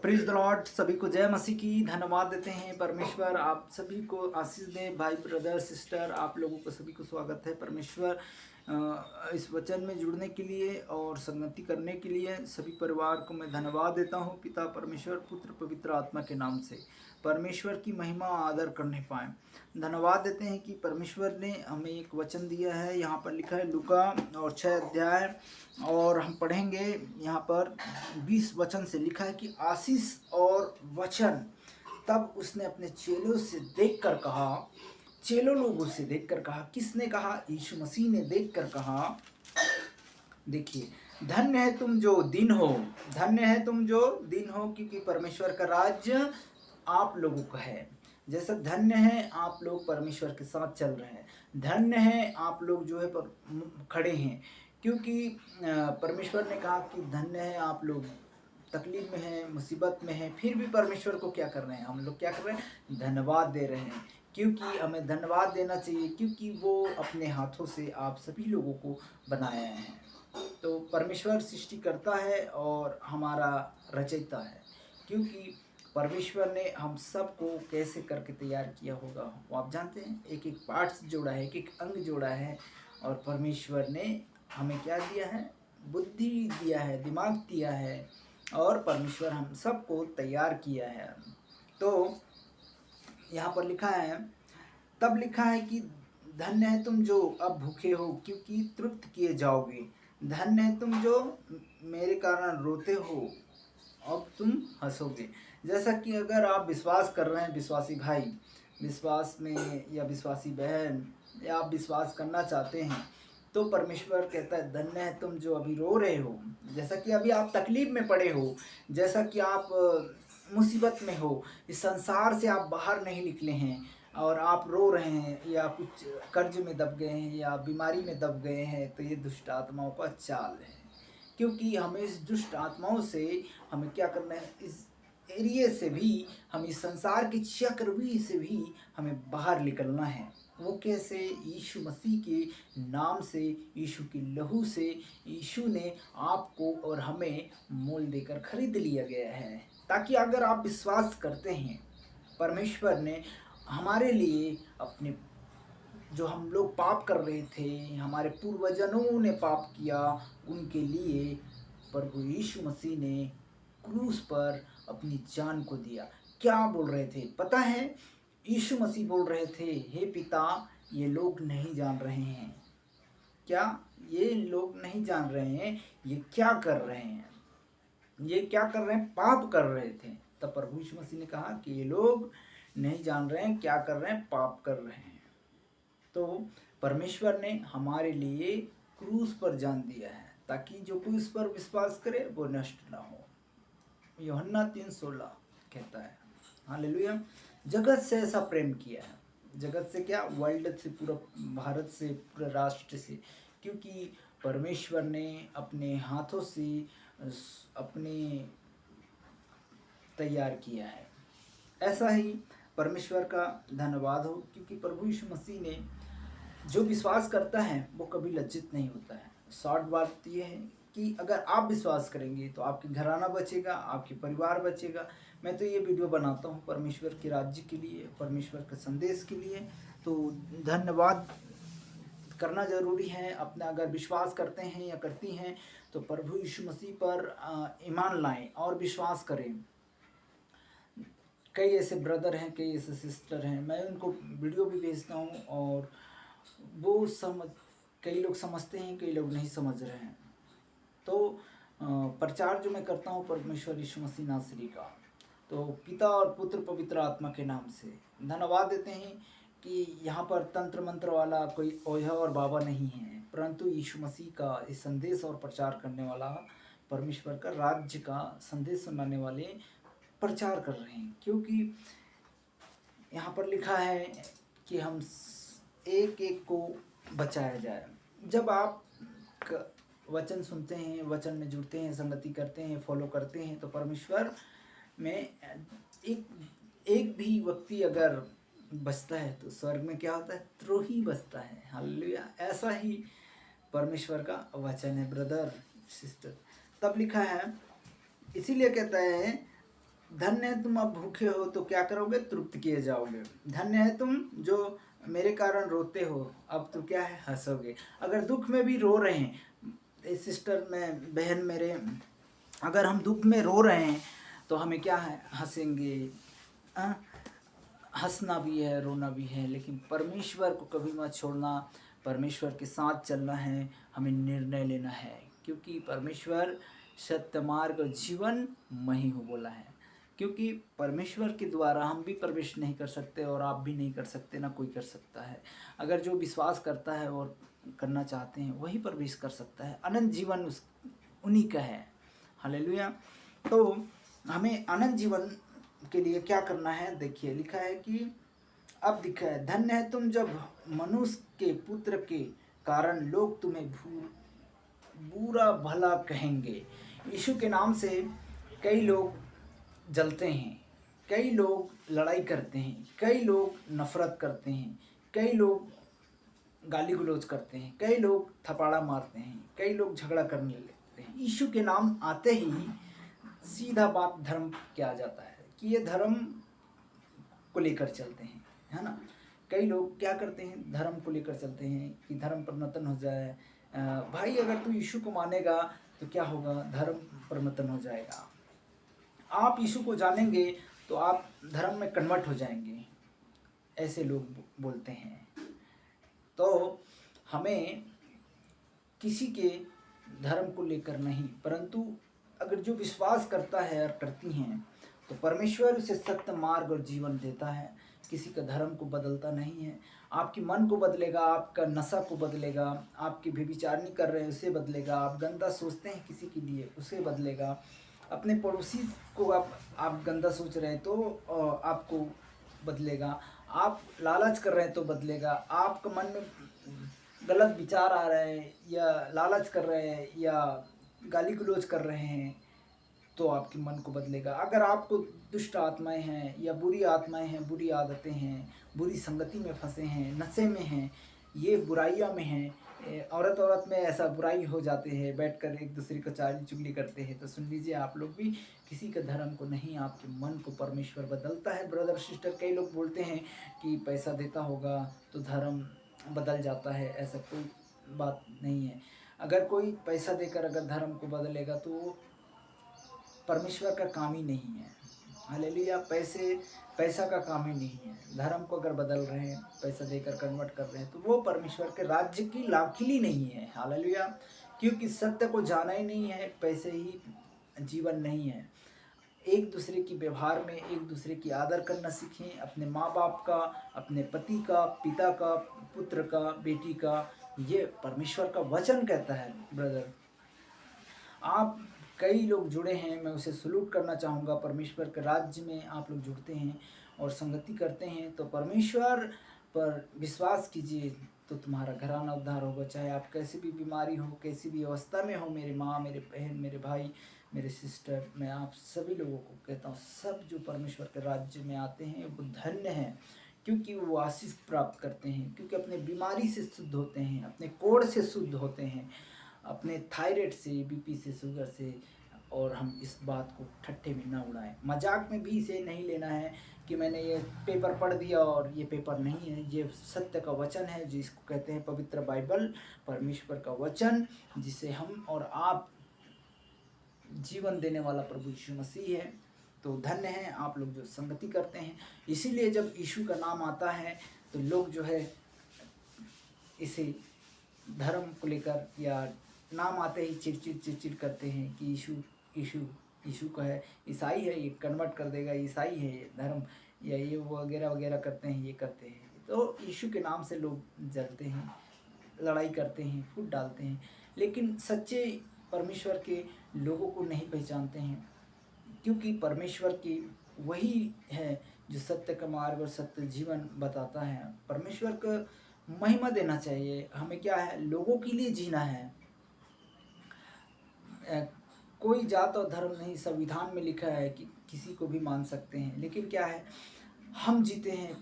Praise the Lord. सभी को जय मसीह की। धन्यवाद देते हैं परमेश्वर आप सभी को आशीष दे। भाई ब्रदर सिस्टर आप लोगों को सभी को स्वागत है। परमेश्वर इस वचन में जुड़ने के लिए और संगति करने के लिए सभी परिवार को मैं धन्यवाद देता हूं। पिता परमेश्वर पुत्र पवित्र आत्मा के नाम से परमेश्वर की महिमा आदर करने पाए। धन्यवाद देते हैं कि परमेश्वर ने हमें एक वचन दिया है। यहाँ पर लिखा है लूका और 6 अध्याय और हम पढ़ेंगे। यहाँ पर 20 वचन से लिखा है कि आशीष और वचन। तब उसने अपने चेलों से देखकर कहा, चेलों लोगों से देखकर कहा, किसने कहा? यीशु मसीह ने देखकर कहा, देखिए, धन्य है तुम जो दिन हो, धन्य है तुम जो दिन हो, क्योंकि परमेश्वर का राज्य आप लोगों का है। जैसा धन्य है आप लोग परमेश्वर के साथ चल रहे हैं, धन्य है आप लोग जो है पर खड़े हैं, क्योंकि परमेश्वर ने कहा कि धन्य है आप लोग तकलीफ में हैं, मुसीबत में हैं, फिर भी परमेश्वर को क्या कर रहे हैं? हम लोग क्या कर रहे हैं? धन्यवाद दे रहे हैं। क्योंकि हमें धन्यवाद देना चाहिए, क्योंकि वो अपने हाथों से आप सभी लोगों को बनाया है। तो परमेश्वर सृष्टि करता है और हमारा रचयिता है, क्योंकि परमेश्वर ने हम सबको कैसे करके तैयार किया होगा वो आप जानते हैं। एक एक पार्ट्स जोड़ा है, एक एक अंग जोड़ा है, और परमेश्वर ने हमें क्या दिया है? बुद्धि दिया है, दिमाग दिया है, और परमेश्वर हम सबको तैयार किया है। तो यहाँ पर लिखा है, तब लिखा है कि धन्य है तुम जो अब भूखे हो, क्योंकि तृप्त किए जाओगे। धन्य है तुम जो मेरे कारण रोते हो, अब तुम हंसोगे। जैसा कि अगर आप विश्वास कर रहे हैं, विश्वासी भाई विश्वास में, या विश्वासी बहन, या आप विश्वास करना चाहते हैं, तो परमेश्वर कहता है धन्य है तुम जो अभी रो रहे हो। जैसा कि अभी आप तकलीफ में पड़े हो, जैसा कि आप मुसीबत में हो, इस संसार से आप बाहर नहीं निकले हैं और आप रो रहे हैं, या कुछ कर्ज में दब गए हैं, या बीमारी में दब गए हैं, तो ये दुष्ट आत्माओं का चाल है। क्योंकि हमें इस दुष्ट आत्माओं से हमें क्या करना है? इस एरिए से भी, हम इस संसार के चक्रव्यूह से भी हमें बाहर निकलना है। वो कैसे? यीशु मसीह के नाम से, यीशु की लहू से। यीशु ने आपको और हमें मोल देकर खरीद लिया गया है, ताकि अगर आप विश्वास करते हैं, परमेश्वर ने हमारे लिए अपने, जो हम लोग पाप कर रहे थे, हमारे पूर्वजों ने पाप किया, उनके लिए प्रभु यीशु मसीह ने क्रूस पर अपनी जान को दिया। क्या बोल रहे थे पता है? यीशु मसीह बोल रहे थे, हे पिता, ये लोग नहीं जान रहे हैं। क्या? ये लोग नहीं जान रहे हैं ये क्या कर रहे हैं। ये क्या कर रहे हैं? पाप कर रहे थे। तब प्रभु यीशु मसीह ने कहा कि ये लोग नहीं जान रहे हैं क्या कर रहे हैं, पाप कर रहे हैं। तो परमेश्वर ने हमारे लिए क्रूस पर जान दिया है, ताकि जो कोई उस पर विश्वास करे वो नष्ट ना हो। यूहन्ना 3:16 कहता है। हालेलुया। जगत से ऐसा प्रेम किया है। जगत से क्या? वर्ल्ड से, पूरा भारत से, पूरे राष्ट्र से, क्योंकि परमेश्वर ने अपने हाथों से अपने तैयार किया है। ऐसा ही परमेश्वर का धन्यवाद हो, क्योंकि प्रभु यीशु मसीह ने, जो विश्वास करता है वो कभी लज्जित नहीं होता है। शॉर्ट बात ये है कि अगर आप विश्वास करेंगे तो आपके घराना बचेगा, आपके परिवार बचेगा। मैं तो ये वीडियो बनाता हूँ परमेश्वर के राज्य के लिए, परमेश्वर के संदेश के लिए। तो धन्यवाद करना ज़रूरी है अपना। अगर विश्वास करते हैं या करती हैं तो प्रभु यीशु मसीह पर ईमान लाएं और विश्वास करें। कई ऐसे ब्रदर हैं, कई ऐसे सिस्टर हैं, मैं उनको वीडियो भी भेजता हूँ, और वो कई लोग समझते हैं, कई लोग नहीं समझ रहे हैं। तो प्रचार जो मैं करता हूँ परमेश्वर यीशु मसीह नासरी का, तो पिता और पुत्र पवित्र आत्मा के नाम से धन्यवाद देते हैं कि यहाँ पर तंत्र मंत्र वाला कोई ओझा और बाबा नहीं है, परंतु यीशु मसीह का इस संदेश और प्रचार करने वाला, परमेश्वर का राज्य का संदेश सुनाने वाले प्रचार कर रहे हैं। क्योंकि यहाँ पर लिखा है कि हम एक एक को बचाया जाए। जब आप वचन सुनते हैं, वचन में जुड़ते हैं, संगति करते हैं, फॉलो करते हैं, तो परमेश्वर में एक भी व्यक्ति अगर बचता है तो स्वर्ग में क्या होता है? द्रोही बचता है। हालेलुया। ऐसा ही परमेश्वर का वचन है ब्रदर सिस्टर। तब लिखा है, इसीलिए कहता है धन्य है तुम अब भूखे हो तो क्या करोगे, तृप्त किए जाओगे। धन्य है तुम जो मेरे कारण रोते हो, अब तो क्या है, हंसोगे। अगर दुख में भी रो रहे हैं सिस्टर में, बहन मेरे, अगर हम दुख में रो रहे हैं तो हमें क्या है, हंसेंगे। हाँ, हंसना भी है, रोना भी है, लेकिन परमेश्वर को कभी मत छोड़ना। परमेश्वर के साथ चलना है, हमें निर्णय लेना है, क्योंकि परमेश्वर सत्य मार्ग और जीवन मैं ही हूँ बोला है। क्योंकि परमेश्वर के द्वारा हम भी प्रवेश नहीं कर सकते और आप भी नहीं कर सकते, ना कोई कर सकता है। अगर जो विश्वास करता है और करना चाहते हैं वही प्रवेश कर सकता है। अनंत जीवन उस उन्हीं का है। हालेलुया। तो हमें अनंत जीवन के लिए क्या करना है, देखिए लिखा है कि अब लिखा है, धन्य है तुम जब मनुष्य के पुत्र के कारण लोग तुम्हें बुरा भला कहेंगे। यीशु के नाम से कई लोग जलते हैं, कई लोग लड़ाई करते हैं, कई लोग नफरत करते हैं, कई लोग गाली गलौज करते हैं, कई लोग थपाड़ा मारते हैं, कई लोग झगड़ा करने लगते हैं। यीशु के नाम आते ही सीधा बात धर्म क्या आ जाता है कि ये धर्म को लेकर चलते हैं, है ना। कई लोग क्या करते हैं, धर्म को लेकर चलते हैं कि धर्म परिवर्तन हो जाए। भाई अगर तू यीशु को मानेगा तो क्या होगा, धर्म परिवर्तन हो जाएगा। आप यीशु को जानेंगे तो आप धर्म में कन्वर्ट हो जाएंगे, ऐसे लोग बोलते हैं। तो हमें किसी के धर्म को लेकर नहीं, परंतु अगर जो विश्वास करता है और करती हैं तो परमेश्वर उसे सत्य मार्ग और जीवन देता है। किसी का धर्म को बदलता नहीं है। आपके मन को बदलेगा, आपका नशा को बदलेगा, आपकी व्यभिचार नहीं कर रहे हैं उसे बदलेगा, आप गंदा सोचते हैं किसी के लिए उसे बदलेगा, अपने पड़ोसी को आप गंदा सोच रहे हैं तो आपको बदलेगा, आप लालच कर रहे हैं तो बदलेगा, आपके मन में गलत विचार आ रहे हैं या लालच कर रहे हैं या गाली गलौज कर रहे हैं तो आपके मन को बदलेगा। अगर आपको दुष्ट आत्माएं हैं या बुरी आत्माएं हैं, बुरी आदतें हैं, बुरी संगति में फंसे हैं, नशे में हैं, ये बुराइयां में हैं, औरत औरत में ऐसा बुराई हो जाते हैं, बैठकर एक दूसरे को चाली चुगली करते हैं, तो सुन लीजिए आप लोग भी, किसी का धर्म को नहीं, आपके मन को परमेश्वर बदलता है। ब्रदर सिस्टर, कई लोग बोलते हैं कि पैसा देता होगा तो धर्म बदल जाता है, ऐसा कोई बात नहीं है। अगर कोई पैसा देकर अगर धर्म को बदलेगा तो परमेश्वर का काम ही नहीं है। हालेलुया। पैसा का काम ही नहीं है। धर्म को अगर बदल रहे हैं, पैसा देकर कन्वर्ट कर रहे हैं, तो वो परमेश्वर के राज्य की लाखिली नहीं है। हालेलुया। क्योंकि सत्य को जाना ही नहीं है, पैसे ही जीवन नहीं है। एक दूसरे की व्यवहार में एक दूसरे की आदर करना सीखें, अपने माँ बाप का, अपने पति का, पिता का, पुत्र का, बेटी का। ये परमेश्वर का वचन कहता है। ब्रदर, आप कई लोग जुड़े हैं, मैं उसे सलूट करना चाहूँगा। परमेश्वर के राज्य में आप लोग जुड़ते हैं और संगति करते हैं, तो परमेश्वर पर विश्वास कीजिए तो तुम्हारा घराना उद्धार होगा। चाहे आप कैसी भी बीमारी हो, कैसी भी अवस्था में हो, मेरे माँ, मेरे बहन, मेरे भाई, मेरे सिस्टर, मैं आप सभी लोगों को कहता हूँ, सब जो परमेश्वर के राज्य में आते हैं वो धन्य हैं, क्योंकि वो आशीष प्राप्त करते हैं, क्योंकि अपने बीमारी से शुद्ध होते हैं, अपने कोढ़ से शुद्ध होते हैं, अपने थायराइड से, बीपी से, शुगर से। और हम इस बात को ठट्ठे में ना उड़ाएं, मजाक में भी इसे नहीं लेना है कि मैंने ये पेपर पढ़ दिया और ये पेपर नहीं है। ये सत्य का वचन है जिसको कहते हैं पवित्र बाइबल, परमेश्वर का वचन, जिसे हम और आप जीवन देने वाला प्रभु यीशु मसीह है। तो धन्य हैं आप लोग जो संगति करते हैं। इसीलिए जब यीशु का नाम आता है तो लोग जो है इसे धर्म को लेकर या नाम आते ही चिड़चिड़ करते हैं कि यीशु यीशु यीशु का है, ईसाई है, ये कन्वर्ट कर देगा, ईसाई है, ये धर्म या ये वगैरह वगैरह करते हैं, ये करते हैं। तो यीशु के नाम से लोग जलते हैं, लड़ाई करते हैं, फूट डालते हैं, लेकिन सच्चे परमेश्वर के लोगों को नहीं पहचानते हैं, क्योंकि परमेश्वर की वही है जो सत्य का मार्ग और सत्य जीवन बताता है। परमेश्वर को महिमा देना चाहिए। हमें क्या है, लोगों के लिए जीना है। कोई जात और धर्म नहीं, संविधान में लिखा है कि किसी को भी मान सकते हैं, लेकिन क्या है, हम जीते हैं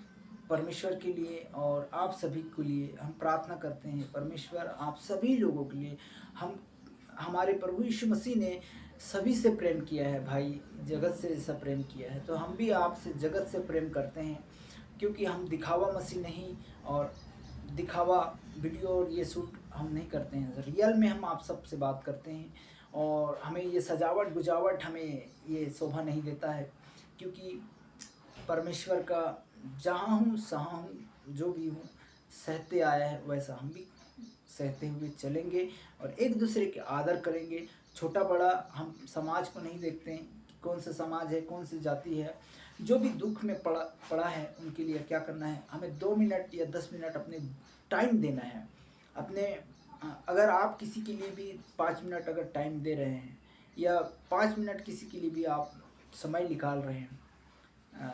परमेश्वर के लिए और आप सभी के लिए हम प्रार्थना करते हैं। परमेश्वर आप सभी लोगों के लिए, हम हमारे प्रभु यीशु मसीह ने सभी से प्रेम किया है भाई, जगत से ऐसा प्रेम किया है, तो हम भी आपसे जगत से प्रेम करते हैं। क्योंकि हम दिखावा मसीह नहीं, और दिखावा वीडियो और ये शूट हम नहीं करते हैं, रियल में हम आप सबसे बात करते हैं। और हमें ये सजावट गुजावट हमें ये शोभा नहीं देता है, क्योंकि परमेश्वर का जहाँ हूँ सहाँ हूँ, जो भी हूँ सहते आया है, वैसा हम भी सहते हुए चलेंगे और एक दूसरे के आदर करेंगे। छोटा बड़ा हम समाज को नहीं देखते हैं कि कौन सा समाज है, कौन सी जाति है। जो भी दुख में पड़ा पड़ा है उनके लिए क्या करना है, हमें 2 मिनट या 10 मिनट अपने टाइम देना है। अपने अगर आप किसी के लिए भी 5 मिनट अगर टाइम दे रहे हैं, या 5 मिनट किसी के लिए भी आप समय निकाल रहे हैं,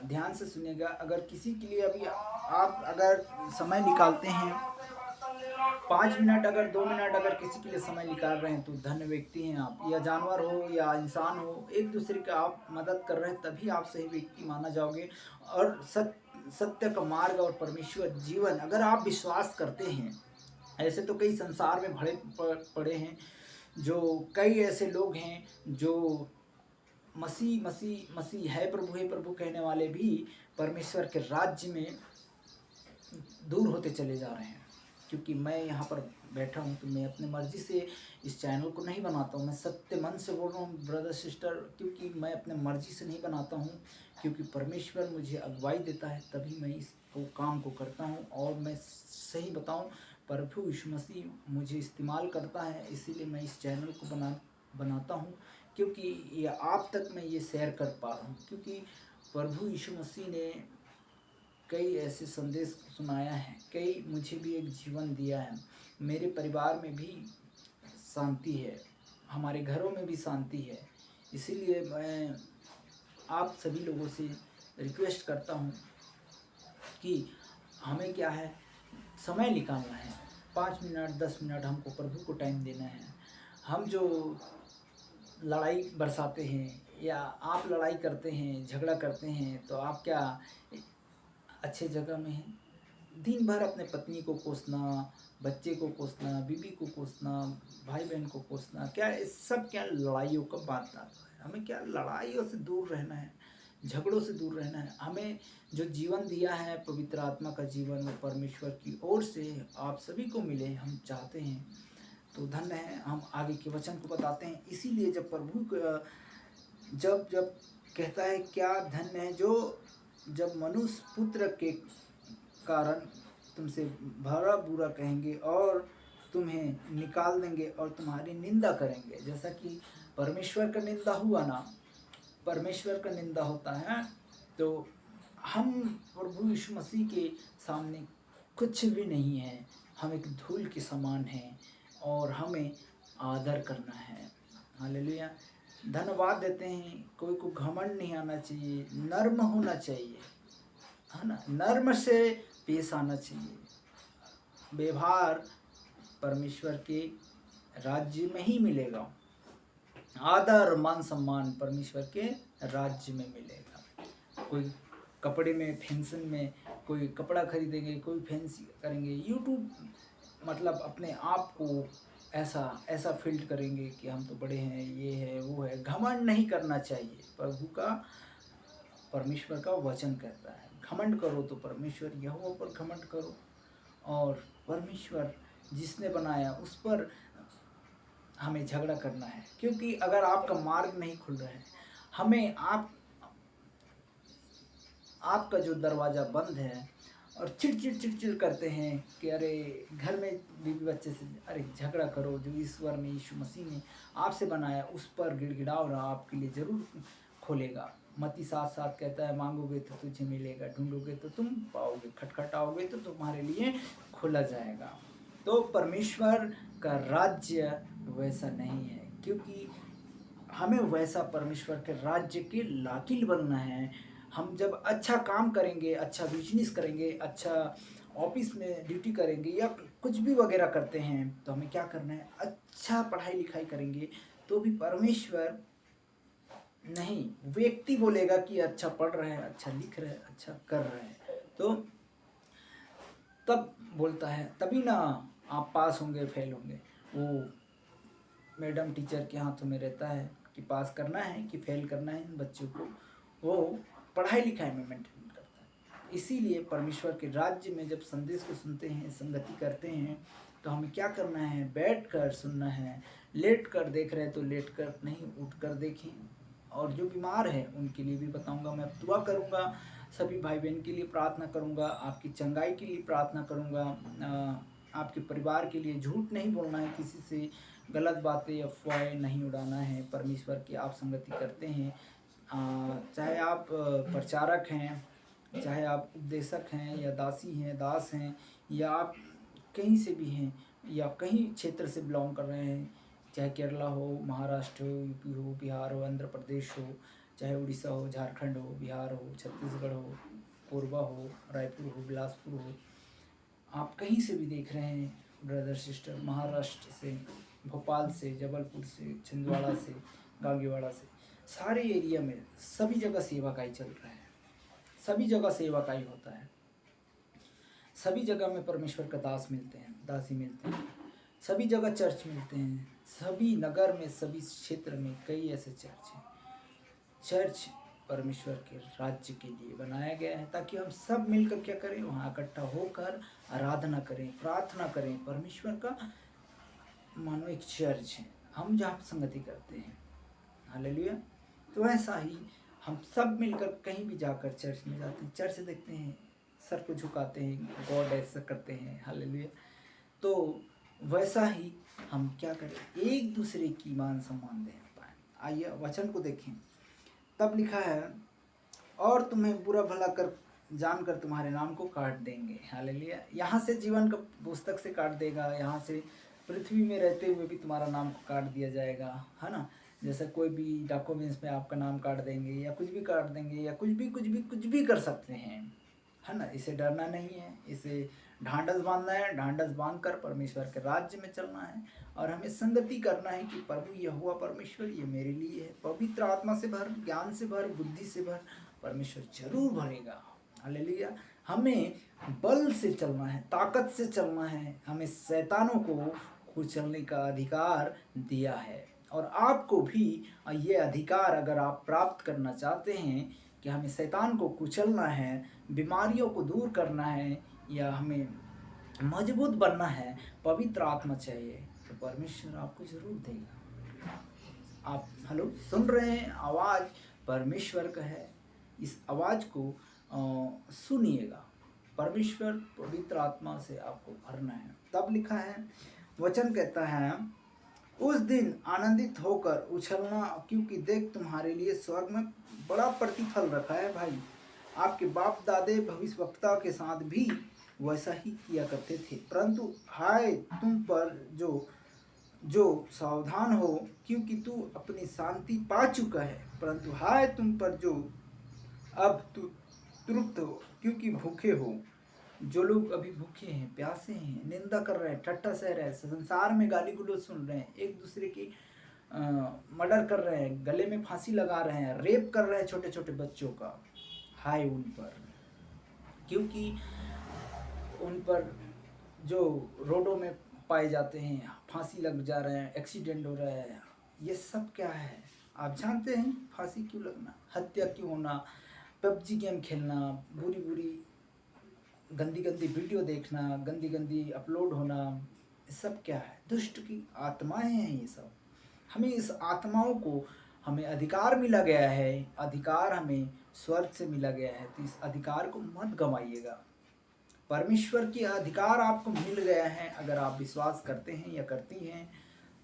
ध्यान से सुनिएगा, अगर किसी के लिए अभी आप अगर समय निकालते हैं 5 मिनट, अगर 2 मिनट अगर किसी के लिए समय निकाल रहे हैं, तो धन्य व्यक्ति हैं आप। या जानवर हो या इंसान हो, एक दूसरे का आप मदद कर रहे हैं, तभी आप सही व्यक्ति माना जाओगे। और सत्य का मार्ग और परमेश्वर जीवन अगर आप विश्वास करते हैं, ऐसे तो कई संसार में भरे पड़े हैं, जो कई ऐसे लोग हैं जो मसीह मसीह मसीह है प्रभु कहने वाले भी परमेश्वर के राज्य में दूर होते चले जा रहे हैं। क्योंकि मैं यहाँ पर बैठा हूँ तो मैं अपनी मर्जी से इस चैनल को नहीं बनाता हूँ, मैं सत्य मन से बोल रहा हूँ ब्रदर सिस्टर, क्योंकि मैं अपने मर्जी से नहीं बनाता हूँ, क्योंकि परमेश्वर मुझे अगुवाई देता है तभी मैं इस काम को करता हूँ। और मैं सही बताऊँ, प्रभु यीशु मसीह मुझे इस्तेमाल करता है, इसीलिए मैं इस चैनल को बनाता हूँ, क्योंकि ये आप तक मैं ये शेयर कर पा रहा हूँ। क्योंकि प्रभु यीशु मसीह ने कई ऐसे संदेश सुनाया है, कई मुझे भी एक जीवन दिया है। मेरे परिवार में भी शांति है, हमारे घरों में भी शांति है। इसीलिए मैं आप सभी लोगों से रिक्वेस्ट करता हूँ कि हमें क्या है, समय निकालना है, 5 मिनट 10 मिनट हमको प्रभु को टाइम देना है। हम जो लड़ाई बरसाते हैं या आप लड़ाई करते हैं, झगड़ा करते हैं, तो आप क्या अच्छे जगह में हैं? दिन भर अपने पत्नी को कोसना, बच्चे को कोसना, बीवी को कोसना, भाई बहन को कोसना, क्या इस सब क्या लड़ाइयों का बात आता है? हमें क्या लड़ाइयों से दूर रहना है, झगड़ों से दूर रहना है। हमें जो जीवन दिया है पवित्र आत्मा का जीवन, वो परमेश्वर की ओर से आप सभी को मिले, हम चाहते हैं। तो धन्य है, हम आगे के वचन को बताते हैं। इसीलिए जब प्रभु जब जब कहता है क्या धन्य है जो जब मनुष्य पुत्र के कारण तुमसे भला बुरा कहेंगे और तुम्हें निकाल देंगे और तुम्हारी निंदा करेंगे। जैसा कि परमेश्वर का निंदा हुआ ना, परमेश्वर का निंदा होता है, तो हम प्रभु यीशु मसीह के सामने कुछ भी नहीं है, हम एक धूल के समान हैं और हमें आदर करना है। हालेलुया, धन्यवाद देते हैं। कोई को घमंड नहीं आना चाहिए, नर्म होना चाहिए, है ना, नर्म से पेश आना चाहिए। व्यवहार परमेश्वर के राज्य में ही मिलेगा, आदर मान सम्मान परमेश्वर के राज्य में मिलेगा। कोई कपड़े में फैंशन में कोई कपड़ा खरीदेंगे, कोई फैंसी करेंगे, यूट्यूब मतलब अपने आप को ऐसा ऐसा फील्ड करेंगे कि हम तो बड़े हैं, ये है वो है। घमंड नहीं करना चाहिए, प्रभु का परमेश्वर का वचन कहता है घमंड करो तो परमेश्वर यहोवा पर घमंड करो, और परमेश्वर जिसने बनाया उस पर हमें झगड़ा करना है। क्योंकि अगर आपका मार्ग नहीं खुल रहा है, हमें आपका जो दरवाज़ा बंद है और चिड़चिड़ करते हैं कि अरे घर में बीवी बच्चे से अरे झगड़ा करो, जो ईश्वर ने यीशु मसीह ने आपसे बनाया उस पर गिड़गिड़ाओ ना, आपके लिए ज़रूर खोलेगा। मत्ती 7:7 कहता है मांगोगे तो तुझे मिलेगा, ढूंढोगे तो तुम पाओगे, खटखटाओगे तो तुम्हारे लिए खोला जाएगा। तो परमेश्वर का राज्य वैसा नहीं है, क्योंकि हमें वैसा परमेश्वर के राज्य के लाकिल बनना है। हम जब अच्छा काम करेंगे, अच्छा बिजनेस करेंगे, अच्छा ऑफिस में ड्यूटी करेंगे या कुछ भी वगैरह करते हैं, तो हमें क्या करना है, अच्छा पढ़ाई लिखाई करेंगे, तो भी परमेश्वर नहीं, व्यक्ति बोलेगा कि अच्छा पढ़ रहे हैं, अच्छा लिख रहे हैं, अच्छा कर रहे हैं, तो तब बोलता है, तभी ना आप पास होंगे फेल होंगे। वो मैडम टीचर के हाथों में रहता है कि पास करना है कि फेल करना है इन बच्चों को, वो पढ़ाई लिखाई में मेंटेन करता है। इसीलिए परमेश्वर के राज्य में जब संदेश को सुनते हैं, संगति करते हैं, तो हमें क्या करना है, बैठ कर सुनना है। लेट कर देख रहे हैं तो लेट कर नहीं, उठ कर देखें। और जो बीमार है उनके लिए भी बताऊंगा, मैं दुआ करूंगा, सभी भाई बहन के लिए प्रार्थना करूंगा, आपकी चंगाई के लिए प्रार्थना करूंगा, आपके परिवार के लिए झूठ नहीं बोलना है, किसी से गलत बातें अफवाहें नहीं उड़ाना है। परमेश्वर की आप संगति करते हैं, चाहे आप प्रचारक हैं, चाहे आप उपदेशक हैं या दासी हैं, दास हैं, या आप कहीं से भी हैं या कहीं क्षेत्र से बिलोंग कर रहे हैं, चाहे केरला हो, महाराष्ट्र हो, यूपी हो, बिहार हो, आंध्र प्रदेश हो, चाहे उड़ीसा हो, झारखंड हो, बिहार हो, छत्तीसगढ़ हो, कोरबा हो, रायपुर हो, बिलासपुर हो, आप कहीं से भी देख रहे हैं ब्रदर सिस्टर, महाराष्ट्र से, भोपाल से, जबलपुर से, छिंदवाड़ा से, गांगीवाड़ा से, सारे एरिया में सभी जगह सेवा का ही चल रहा है, सभी जगह सेवा का ही होता है, सभी जगह में परमेश्वर का दास मिलते हैं, दासी मिलते हैं, सभी जगह चर्च मिलते हैं, सभी नगर में, सभी क्षेत्र में कई ऐसे चर्च हैं। चर्च परमेश्वर के राज्य के लिए बनाया गया है, ताकि हम सब मिलकर क्या करें, वहाँ इकट्ठा होकर आराधना करें, प्रार्थना करें। परमेश्वर का मानो एक चर्च है, हम जहाँ संगति करते हैं। हालेलुया। तो ऐसा ही हम सब मिलकर कहीं भी जाकर चर्च में जाते हैं, चर्च देखते हैं, सर को झुकाते हैं, गॉड ऐसा करते हैं। हालेलुया। तो वैसा ही हम क्या करें, एक दूसरे की मान सम्मान दे पाए। आइए वचन को देखें। तब लिखा है, और तुम्हें बुरा भला कर जानकर तुम्हारे नाम को काट देंगे। हालेलुया। यहाँ से जीवन का पुस्तक से काट देगा, यहाँ से पृथ्वी में रहते हुए भी तुम्हारा नाम को काट दिया जाएगा, है ना। जैसे कोई भी डॉक्यूमेंट्स में आपका नाम काट देंगे, या कुछ भी काट देंगे, या कुछ भी कर सकते हैं, है ना। इसे डरना नहीं है, इसे ढांढस बांधना है, ढांढस बांध कर परमेश्वर के राज्य में चलना है। और हमें संगति करना है कि प्रभु यहोवा परमेश्वर ये मेरे लिए है। पवित्र आत्मा से भर, ज्ञान से भर, बुद्धि से भर, परमेश्वर जरूर भरेगा। हालेलुया। हमें बल से चलना है, ताकत से चलना है। हमें शैतानों को कुचलने का अधिकार दिया है, और आपको भी ये अधिकार अगर आप प्राप्त करना चाहते हैं कि हमें शैतान को कुचलना है, बीमारियों को दूर करना है, या हमें मजबूत बनना है, पवित्र आत्मा चाहिए, तो परमेश्वर आपको जरूर देगा। आप हेलो सुन रहे हैं, आवाज़ परमेश्वर का है। इस आवाज़ को सुनिएगा। परमेश्वर पवित्र आत्मा से आपको भरना है। तब लिखा है, वचन कहता है, उस दिन आनंदित होकर उछलना, क्योंकि देख तुम्हारे लिए स्वर्ग में बड़ा प्रतिफल रखा है। भाई, आपके बाप दादे भविष्यवक्ता के साथ भी वैसा ही किया करते थे, परंतु हाय तुम पर जो सावधान हो, क्योंकि तू अपनी शांति पा चुका है। परंतु हाय तुम पर जो अब तू तृप्त हो, क्योंकि भूखे हो। जो लोग अभी भूखे हैं, प्यासे हैं, निंदा कर रहे हैं, ठट्ठा सह रहे हैं, संसार में गाली गलौज सुन रहे हैं, एक दूसरे की मर्डर कर रहे हैं, गले में फांसी लगा रहे हैं, रेप कर रहे हैं छोटे छोटे बच्चों का, हाय उन पर। क्योंकि उन पर जो रोडों में पाए जाते हैं, फांसी लग जा रहे हैं, एक्सीडेंट हो रहा है, ये सब क्या है आप जानते हैं? फांसी क्यों लगना, हत्या क्यों होना, पबजी गेम खेलना, बुरी बुरी गंदी गंदी वीडियो देखना, गंदी गंदी अपलोड होना, ये सब क्या है? दुष्ट की आत्माएं हैं ये सब। हमें इस आत्माओं को, हमें अधिकार मिला गया है, अधिकार हमें स्वर्ग से मिला गया है, तो इस अधिकार को मत गंवाइएगा। परमेश्वर की अधिकार आपको मिल गया है, अगर आप विश्वास करते हैं या करती हैं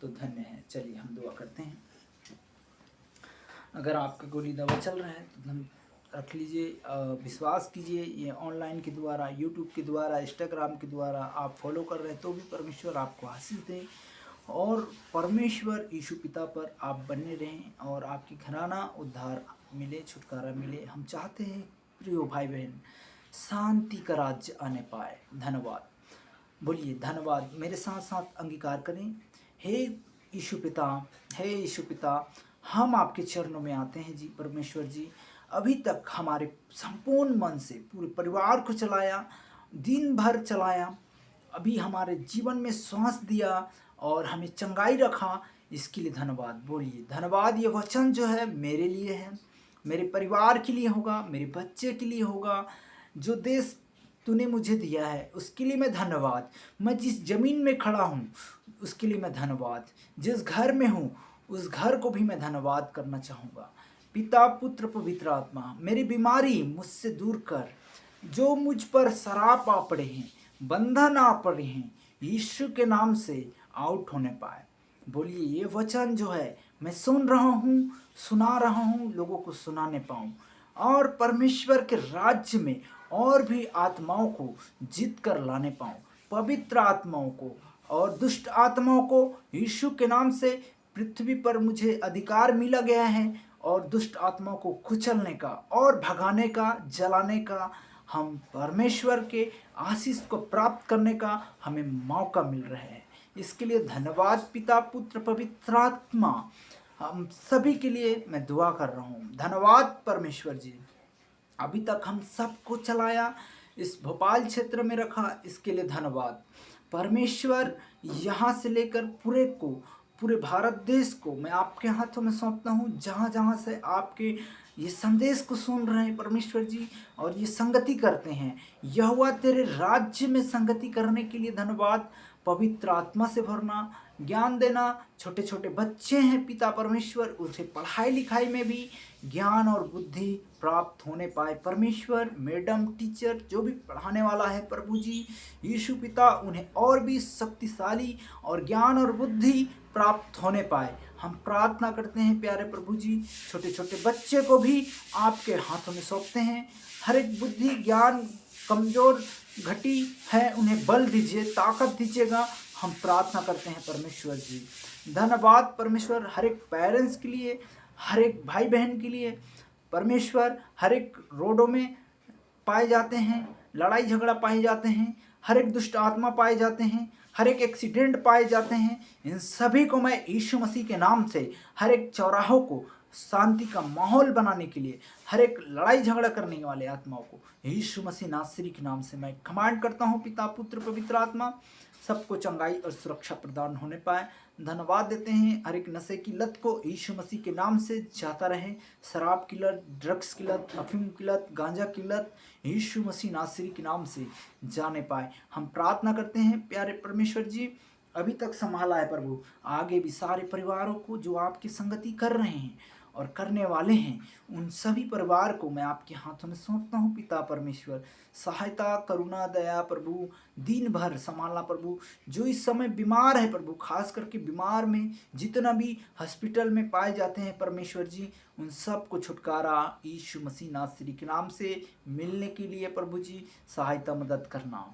तो धन्य है। चलिए हम दुआ करते हैं। अगर आपका गोली दवा चल रहा है तो धन रख लीजिए, विश्वास कीजिए। ये ऑनलाइन के द्वारा, यूट्यूब के द्वारा, इंस्टाग्राम के द्वारा आप फॉलो कर रहे हैं तो भी परमेश्वर आपको आशीष दे, और परमेश्वर यीशु पिता पर आप बने रहें, और आपकी घराना उद्धार मिले, छुटकारा मिले। हम चाहते हैं प्रियो भाई बहन, शांति का राज्य आने पाए। धन्यवाद बोलिए, धन्यवाद मेरे साथ साथ अंगीकार करें। हे यीशु पिता, हे यीशु पिता, हम आपके चरणों में आते हैं जी। परमेश्वर जी, अभी तक हमारे संपूर्ण मन से पूरे परिवार को चलाया, दिन भर चलाया, अभी हमारे जीवन में सांस दिया और हमें चंगाई रखा। इसके लिए धन्यवाद। बोलिए धन्यवाद। ये वचन जो है मेरे लिए है, मेरे परिवार के लिए होगा, मेरे बच्चे के लिए होगा। जो देश तूने मुझे दिया है उसके लिए मैं धन्यवाद। मैं जिस ज़मीन में खड़ा हूँ उसके लिए मैं धन्यवाद। जिस घर में हूँ उस घर को भी मैं धन्यवाद करना चाहूँगा। पिता पुत्र पवित्र आत्मा, मेरी बीमारी मुझसे दूर कर। जो मुझ पर शराप आ पड़े हैं, बंधन आ पड़े हैं, यीशु के नाम से आउट होने पाए। बोलिए ये वचन जो है मैं सुन रहा हूँ, सुना रहा हूँ, लोगों को सुनाने पाऊँ और परमेश्वर के राज्य में और भी आत्माओं को जीत कर लाने पाऊँ। पवित्र आत्माओं को और दुष्ट आत्माओं को यीशु के नाम से पृथ्वी पर मुझे अधिकार मिला गया है और दुष्ट आत्माओं को कुचलने का और भगाने का, जलाने का, हम परमेश्वर के आशीष को प्राप्त करने का हमें मौका मिल रहा है। इसके लिए धन्यवाद पिता पुत्र पवित्र आत्मा, हम सभी के लिए मैं दुआ कर रहा हूँ। धन्यवाद परमेश्वर जी, अभी तक हम सबको चलाया, इस भोपाल क्षेत्र में रखा, इसके लिए धन्यवाद परमेश्वर। यहाँ से लेकर पूरे भारत देश को मैं आपके हाथों में सौंपता हूँ। जहाँ जहाँ से आपके ये संदेश को सुन रहे हैं परमेश्वर जी और ये संगति करते हैं, यहोवा तेरे राज्य में संगति करने के लिए धन्यवाद। पवित्र आत्मा से भरना, ज्ञान देना। छोटे छोटे बच्चे हैं पिता परमेश्वर, उसे पढ़ाई लिखाई में भी ज्ञान और बुद्धि प्राप्त होने पाए परमेश्वर। मैडम टीचर जो भी पढ़ाने वाला है प्रभु जी, यीशु पिता उन्हें और भी शक्तिशाली और ज्ञान और बुद्धि प्राप्त होने पाए। हम प्रार्थना करते हैं प्यारे प्रभु जी, छोटे छोटे बच्चे को भी आपके हाथों में सौंपते हैं। हर एक बुद्धि ज्ञान कमजोर घटी है उन्हें बल दीजिए, ताकत दीजिएगा। हम प्रार्थना करते हैं परमेश्वर जी। धन्यवाद परमेश्वर हर एक पेरेंट्स के लिए, हर एक भाई बहन के लिए परमेश्वर। हर एक रोडों में पाए जाते हैं, लड़ाई झगड़ा पाए जाते हैं, हर एक दुष्ट आत्मा पाए जाते हैं, हर एक एक्सीडेंट पाए जाते हैं। इन सभी को मैं यीशु मसीह के नाम से हर एक चौराहों को शांति का माहौल बनाने के लिए, हर एक लड़ाई झगड़ा करने वाले आत्माओं को यीशु मसीह नासरी के नाम से मैं कमांड करता हूँ। पिता पुत्र पवित्र आत्मा सबको चंगाई और सुरक्षा प्रदान होने पाए। धन्यवाद देते हैं। हर एक नशे की लत को यीशु मसीह के नाम से जाता रहे। शराब की लत, ड्रग्स की लत, अफीम की लत, गांजा की लत यीशु मसीह नासरी के नाम से जाने पाए। हम प्रार्थना करते हैं प्यारे परमेश्वर जी, अभी तक संभाला है प्रभु, आगे भी सारे परिवारों को जो आपकी संगति कर रहे हैं और करने वाले हैं, उन सभी परिवार को मैं आपके हाथों में सौंपता हूँ पिता परमेश्वर। सहायता, करुणा, दया प्रभु दिन भर संभालना प्रभु। जो इस समय बीमार है प्रभु, खास करके बीमार में जितना भी हॉस्पिटल में पाए जाते हैं परमेश्वर जी, उन सब को छुटकारा यीशु मसीह नासरी के नाम से मिलने के लिए प्रभु जी सहायता मदद करना।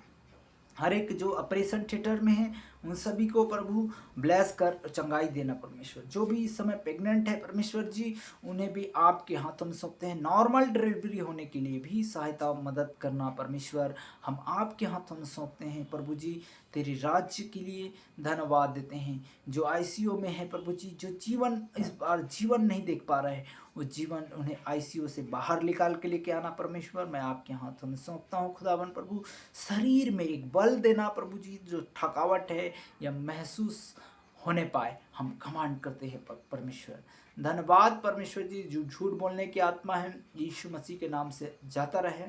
हर एक जो ऑपरेशन थिएटर में है उन सभी को प्रभु ब्लेस कर चंगाई देना परमेश्वर। जो भी इस समय प्रेग्नेंट है परमेश्वर जी, उन्हें भी आपके हाथों में सौंपते हैं। नॉर्मल डिलीवरी होने के लिए भी सहायता मदद करना परमेश्वर, हम आपके हाथों में सौंपते हैं प्रभु जी। तेरे राज्य के लिए धन्यवाद देते हैं। जो आईसीयू में है प्रभु जी, जो जीवन इस बार जीवन नहीं देख पा रहे हैं, वो जीवन उन्हें आईसीयू से बाहर निकाल के लेके आना परमेश्वर, मैं आपके हाथों में सौंपता हूँ खुदावन प्रभु। शरीर में एक बल देना प्रभु जी, जो थकावट है या महसूस होने पाए, हम कमांड करते हैं परमेश्वर। धन्यवाद परमेश्वर जी। जो झूठ बोलने की आत्मा है यीशु मसीह के नाम से जाता रहे।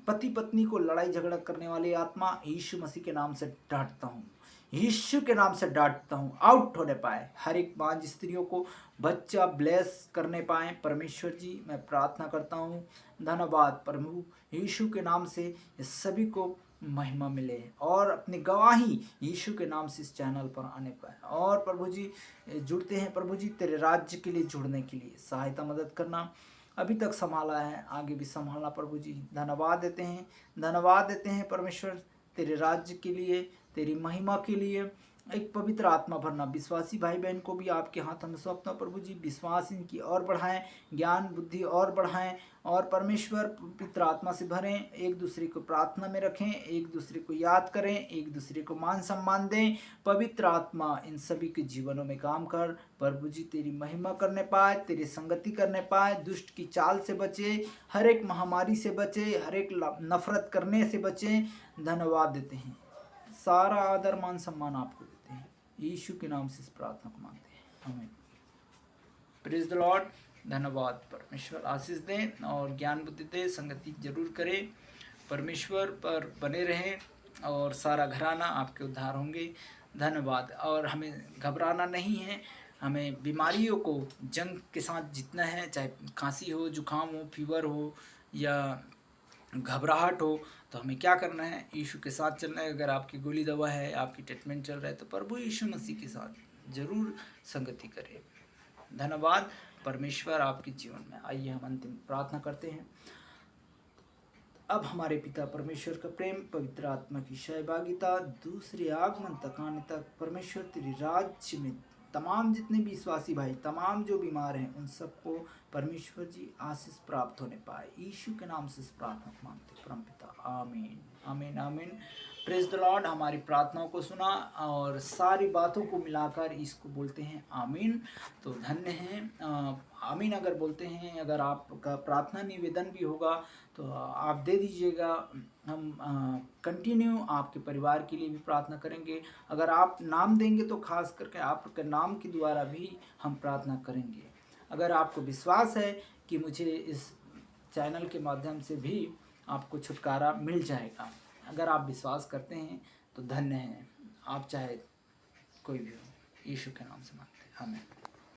पति पत्नी को लड़ाई झगड़ा करने वाली आत्मा यीशु मसीह के नाम से डांटता हूँ, यीशु के नाम से डांटता हूँ, आउट होने पाए। हर एक बांझ स्त्रियों को बच्चा ब्लेस करने पाए परमेश्वर जी, मैं प्रार्थना करता हूँ। धन्यवाद प्रभु, यीशु के नाम से इस सभी को महिमा मिले और अपनी गवाही यीशु के नाम से इस चैनल पर आने पाए। और प्रभु जी जुड़ते हैं प्रभु जी, तेरे राज्य के लिए जुड़ने के लिए सहायता मदद करना। अभी तक संभाला है, आगे भी संभालना प्रभु जी। धन्यवाद देते हैं, धन्यवाद देते हैं परमेश्वर तेरे राज्य के लिए, तेरी महिमा के लिए। एक पवित्र आत्मा भरना, विश्वासी भाई बहन को भी आपके हाथों में सौंपता हूं प्रभु जी। विश्वास इनकी और बढ़ाएं, ज्ञान बुद्धि और बढ़ाएं और परमेश्वर पवित्र आत्मा से भरें। एक दूसरे को प्रार्थना में रखें, एक दूसरे को याद करें, एक दूसरे को मान सम्मान दें। पवित्र आत्मा इन सभी के जीवनों में काम कर प्रभु जी, तेरी महिमा करने पाए, तेरी संगति करने पाए, दुष्ट की चाल से बचे, हर एक महामारी से बचे, हर एक नफरत करने से बचे। धन्यवाद देते हैं, सारा आदर मान सम्मान आपको देते हैं। यीशु के नाम से इस प्रार्थना को मांगते हैं, हमें प्रेज द लॉर्ड। धन्यवाद। परमेश्वर आशीष दें और ज्ञान बुद्धि दे, संगति जरूर करें, परमेश्वर पर बने रहें और सारा घराना आपके उद्धार होंगे। धन्यवाद। और हमें घबराना नहीं है, हमें बीमारियों को जंग के साथ जीतना है, चाहे खांसी हो, जुकाम हो, फीवर हो या घबराहट हो, तो हमें क्या करना है, यीशु के साथ चलना है। अगर आपकी गोली दवा है, आपकी ट्रीटमेंट चल रहा है, तो प्रभु यीशु मसीह के साथ जरूर संगति करें। धन्यवाद। परमेश्वर आपके जीवन में। आइए हम अंतिम प्रार्थना करते हैं। अब हमारे पिता परमेश्वर का प्रेम, पवित्र आत्मा की सहभागिता, दूसरे आगमन तक आने तक परमेश्वर तेरे राज्य में तमाम जितने भी विश्वासी भाई, तमाम जो बीमार हैं, उन सबको परमेश्वर जी आशीष प्राप्त होने पाए। यीशु के नाम से इस प्रार्थना को मांगते परम पिता, आमीन आमीन आमीन। Praise the Lord. हमारी प्रार्थनाओं को सुना और सारी बातों को मिलाकर इसको बोलते हैं आमीन। तो धन्य हैं। आमीन अगर बोलते हैं, अगर आपका प्रार्थना निवेदन भी होगा तो आप दे दीजिएगा। हम कंटिन्यू आपके परिवार के लिए भी प्रार्थना करेंगे। अगर आप नाम देंगे तो खास करके आपके नाम के द्वारा भी हम प्रार्थना करेंगे। अगर आपको विश्वास है कि मुझे इस चैनल के माध्यम से भी आपको छुटकारा मिल जाएगा, अगर आप विश्वास करते हैं तो धन्य हैं। आप चाहे कोई भी हो, यीशु के नाम से मांगते हैं, आमीन।